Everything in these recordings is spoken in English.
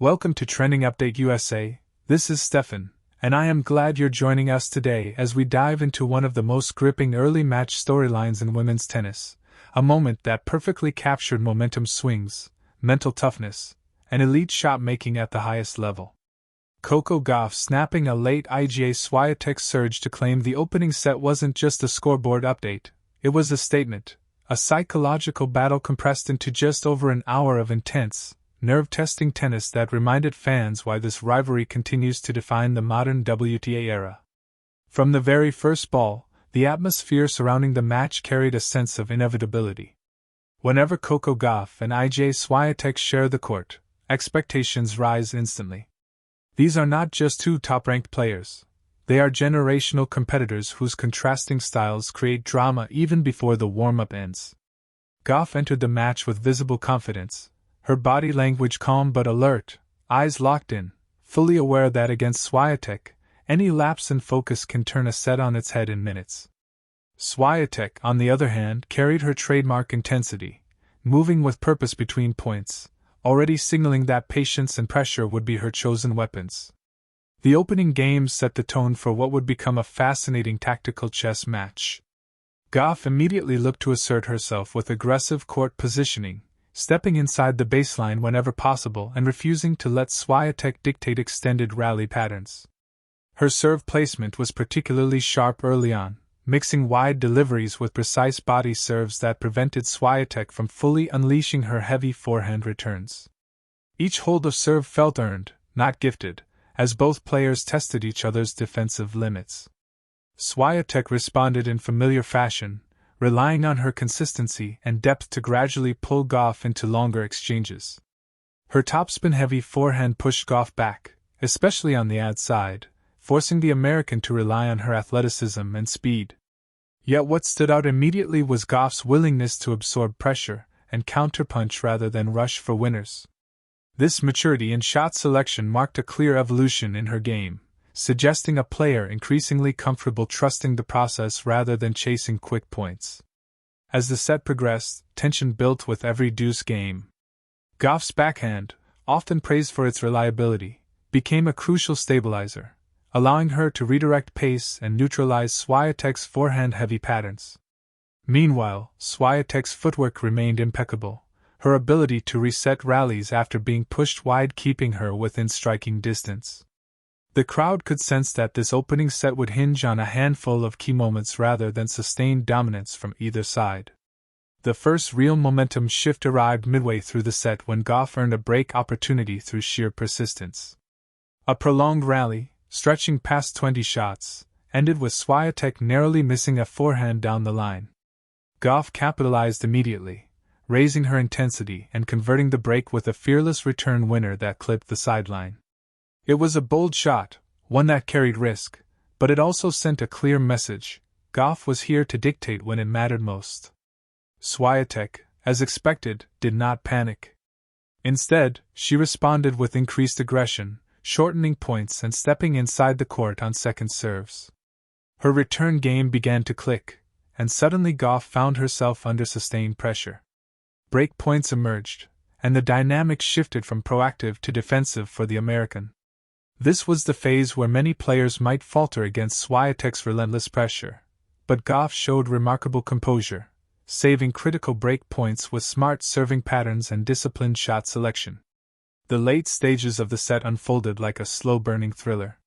Welcome to Trending Update USA. This is Steffan, and I am glad you're joining us today as we dive into one of the most gripping early match storylines in women's tennis, a moment that perfectly captured momentum swings, mental toughness, and elite shot making at the highest level. Coco Gauff snapping a late Iga Swiatek surge to claim the opening set wasn't just a scoreboard update, it was a statement, a psychological battle compressed into just over an hour of intense, nerve-testing tennis that reminded fans why this rivalry continues to define the modern WTA era. From the very first ball, the atmosphere surrounding the match carried a sense of inevitability. Whenever Coco Gauff and Iga Swiatek share the court, expectations rise instantly. These are not just two top-ranked players. They are generational competitors whose contrasting styles create drama even before the warm-up ends. Gauff entered the match with visible confidence, her body language calm but alert, eyes locked in, fully aware that against Swiatek, any lapse in focus can turn a set on its head in minutes. Swiatek, on the other hand, carried her trademark intensity, moving with purpose between points, already signaling that patience and pressure would be her chosen weapons. The opening game set the tone for what would become a fascinating tactical chess match. Gauff immediately looked to assert herself with aggressive court positioning, stepping inside the baseline whenever possible and refusing to let Swiatek dictate extended rally patterns. Her serve placement was particularly sharp early on, mixing wide deliveries with precise body serves that prevented Swiatek from fully unleashing her heavy forehand returns. Each hold of serve felt earned, not gifted, as both players tested each other's defensive limits. Swiatek responded in familiar fashion, relying on her consistency and depth to gradually pull Gauff into longer exchanges. Her topspin-heavy forehand pushed Gauff back, especially on the ad side, forcing the American to rely on her athleticism and speed. Yet what stood out immediately was Gauff's willingness to absorb pressure and counterpunch rather than rush for winners. This maturity in shot selection marked a clear evolution in her game, suggesting a player increasingly comfortable trusting the process rather than chasing quick points. As the set progressed, tension built with every deuce game. Gauff's backhand, often praised for its reliability, became a crucial stabilizer, allowing her to redirect pace and neutralize Swiatek's forehand-heavy patterns. Meanwhile, Swiatek's footwork remained impeccable, her ability to reset rallies after being pushed wide keeping her within striking distance. The crowd could sense that this opening set would hinge on a handful of key moments rather than sustained dominance from either side. The first real momentum shift arrived midway through the set when Gauff earned a break opportunity through sheer persistence. A prolonged rally, stretching past 20 shots, ended with Swiatek narrowly missing a forehand down the line. Gauff capitalized immediately, raising her intensity and converting the break with a fearless return winner that clipped the sideline. It was a bold shot, one that carried risk, but it also sent a clear message: Gauff was here to dictate when it mattered most. Swiatek, as expected, did not panic. Instead, she responded with increased aggression, shortening points and stepping inside the court on second serves. Her return game began to click, and suddenly Gauff found herself under sustained pressure. Break points emerged, and the dynamic shifted from proactive to defensive for the American. This was the phase where many players might falter against Swiatek's relentless pressure, but Gauff showed remarkable composure, saving critical break points with smart serving patterns and disciplined shot selection. The late stages of the set unfolded like a slow-burning thriller.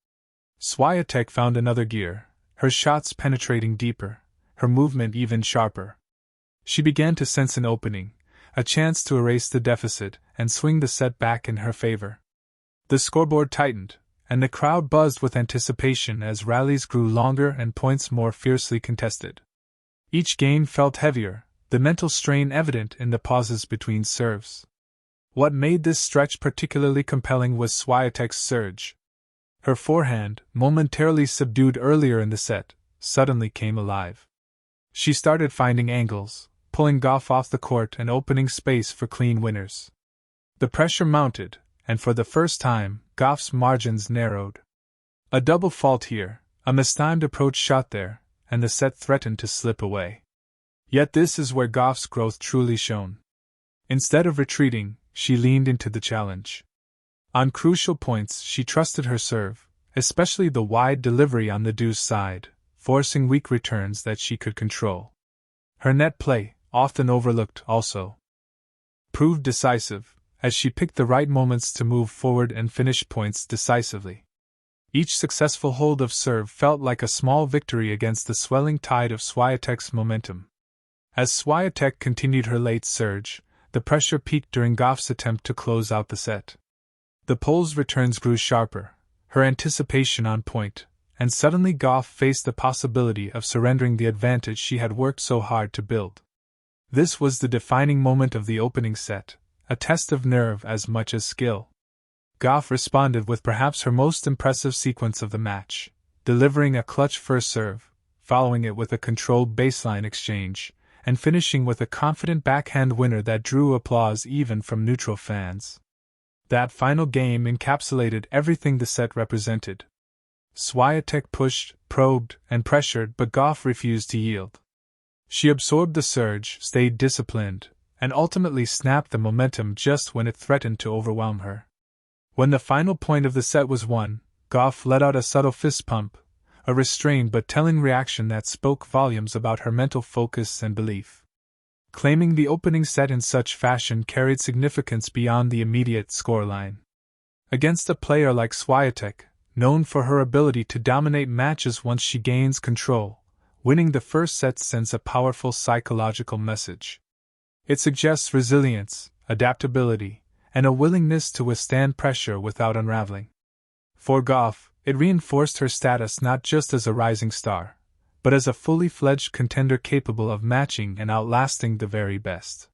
Swiatek found another gear, her shots penetrating deeper, her movement even sharper. She began to sense an opening, a chance to erase the deficit and swing the set back in her favor. The scoreboard tightened, and the crowd buzzed with anticipation as rallies grew longer and points more fiercely contested. Each game felt heavier, the mental strain evident in the pauses between serves. What made this stretch particularly compelling was Swiatek's surge. Her forehand, momentarily subdued earlier in the set, suddenly came alive. She started finding angles, pulling Gauff off the court and opening space for clean winners. The pressure mounted, and for the first time, Gauff's margins narrowed. A double fault here, a mistimed approach shot there, and the set threatened to slip away. Yet this is where Gauff's growth truly shone. Instead of retreating, she leaned into the challenge. On crucial points, she trusted her serve, especially the wide delivery on the deuce side, forcing weak returns that she could control. Her net play, often overlooked, also proved decisive, as she picked the right moments to move forward and finish points decisively. Each successful hold of serve felt like a small victory against the swelling tide of Swiatek's momentum. As Swiatek continued her late surge, the pressure peaked during Gauff's attempt to close out the set. The Pole's returns grew sharper, her anticipation on point, and suddenly Gauff faced the possibility of surrendering the advantage she had worked so hard to build. This was the defining moment of the opening set, a test of nerve as much as skill. Gauff responded with perhaps her most impressive sequence of the match, delivering a clutch first serve, following it with a controlled baseline exchange, and finishing with a confident backhand winner that drew applause even from neutral fans. That final game encapsulated everything the set represented. Swiatek pushed, probed, and pressured, but Gauff refused to yield. She absorbed the surge, stayed disciplined, and ultimately snapped the momentum just when it threatened to overwhelm her. When the final point of the set was won, Gauff let out a subtle fist pump, a restrained but telling reaction that spoke volumes about her mental focus and belief. Claiming the opening set in such fashion carried significance beyond the immediate scoreline. Against a player like Swiatek, known for her ability to dominate matches once she gains control, winning the first set sends a powerful psychological message. It suggests resilience, adaptability, and a willingness to withstand pressure without unraveling. For Gauff, it reinforced her status not just as a rising star, but as a fully fledged contender capable of matching and outlasting the very best.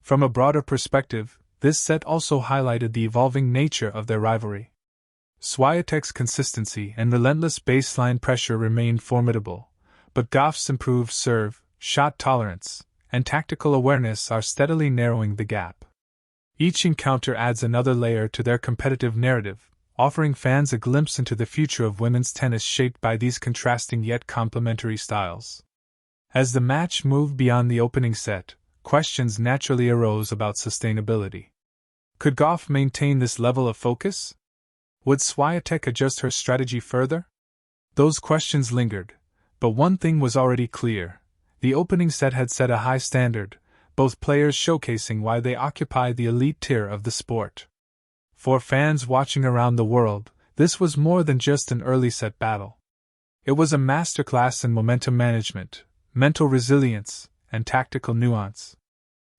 From a broader perspective, this set also highlighted the evolving nature of their rivalry. Swiatek's consistency and relentless baseline pressure remained formidable, but Gauff's improved serve, shot tolerance, and tactical awareness are steadily narrowing the gap. Each encounter adds another layer to their competitive narrative, offering fans a glimpse into the future of women's tennis shaped by these contrasting yet complementary styles. As the match moved beyond the opening set, questions naturally arose about sustainability. Could Gauff maintain this level of focus? Would Swiatek adjust her strategy further? Those questions lingered, but one thing was already clear: the opening set had set a high standard, both players showcasing why they occupy the elite tier of the sport. For fans watching around the world, this was more than just an early set battle. It was a masterclass in momentum management, mental resilience, and tactical nuance.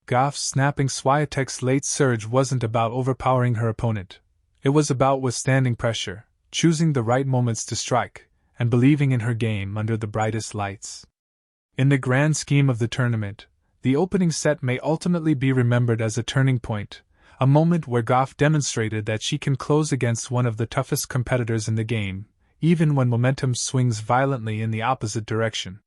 Gauff snapping Swiatek's late surge wasn't about overpowering her opponent. It was about withstanding pressure, choosing the right moments to strike, and believing in her game under the brightest lights. In the grand scheme of the tournament, the opening set may ultimately be remembered as a turning point, a moment where Gauff demonstrated that she can close against one of the toughest competitors in the game, even when momentum swings violently in the opposite direction.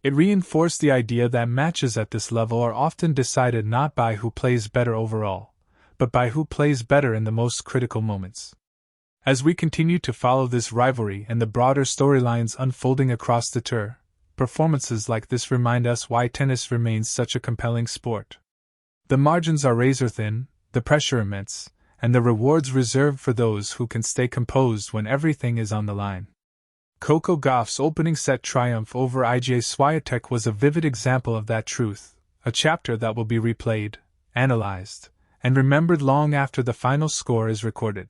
It reinforced the idea that matches at this level are often decided not by who plays better overall, but by who plays better in the most critical moments. As we continue to follow this rivalry and the broader storylines unfolding across the tour, performances like this remind us why tennis remains such a compelling sport. The margins are razor-thin, the pressure immense, and the rewards reserved for those who can stay composed when everything is on the line. Coco Gauff's opening set triumph over Iga Swiatek was a vivid example of that truth, a chapter that will be replayed, analyzed, and remembered long after the final score is recorded.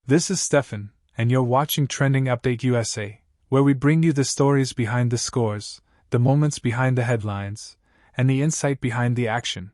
This is Steffan, and you're watching Trending Update USA, where we bring you the stories behind the scores, the moments behind the headlines, and the insight behind the action.